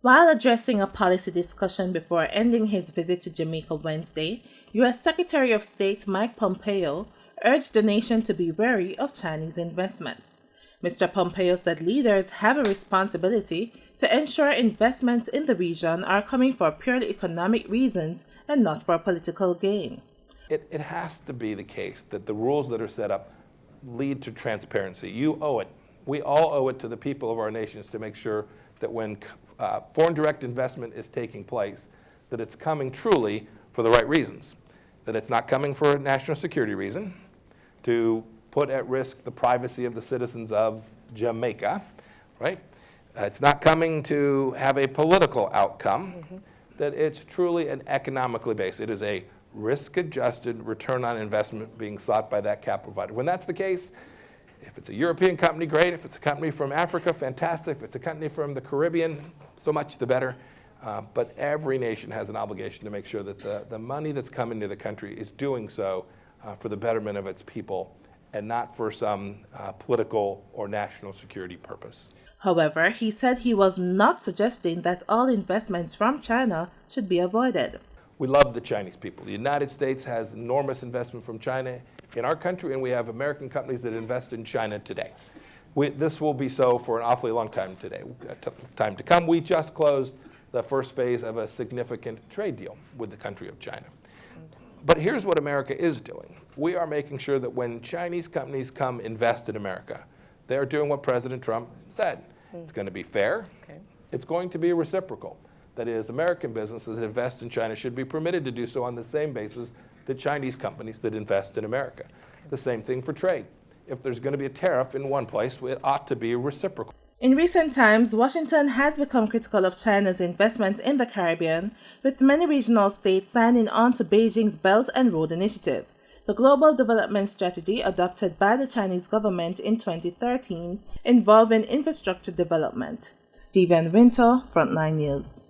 While addressing a policy discussion before ending his visit to Jamaica Wednesday, U.S. Secretary of State Mike Pompeo urged the nation to be wary of Chinese investments. Mr. Pompeo said leaders have a responsibility to ensure investments in the region are coming for purely economic reasons and not for political gain. It has to be the case that the rules that are set up lead to transparency. You owe it. We all owe it to the people of our nations to make sure that when foreign direct investment is taking place, that it's coming truly for the right reasons, that it's not coming for a national security reason, to put at risk the privacy of the citizens of Jamaica, right? It's not coming to have a political outcome, that it's truly an economically based. It is a risk-adjusted return on investment being sought by that capital provider. When that's the case, if it's a European company, great. If it's a company from Africa, fantastic. If it's a company from the Caribbean, so much the better. But every nation has an obligation to make sure that the money that's coming to the country is doing so for the betterment of its people and not for some political or national security purpose. However, he said he was not suggesting that all investments from China should be avoided. We love the Chinese people. The United States has enormous investment from China in our country, and we have American companies that invest in China today. This will be so for an awfully long time to come. We just closed the first phase of a significant trade deal with the country of China. But here's what America is doing. We are making sure that when Chinese companies come invest in America, they are doing what President Trump said. It's going to be fair. It's going to be reciprocal. That is, American businesses that invest in China should be permitted to do so on the same basis that Chinese companies that invest in America. The same thing for trade. If there's going to be a tariff in one place, it ought to be reciprocal. In recent times, Washington has become critical of China's investments in the Caribbean, with many regional states signing on to Beijing's Belt and Road Initiative, the global development strategy adopted by the Chinese government in 2013 involving infrastructure development. Stephen Winter, Frontline News.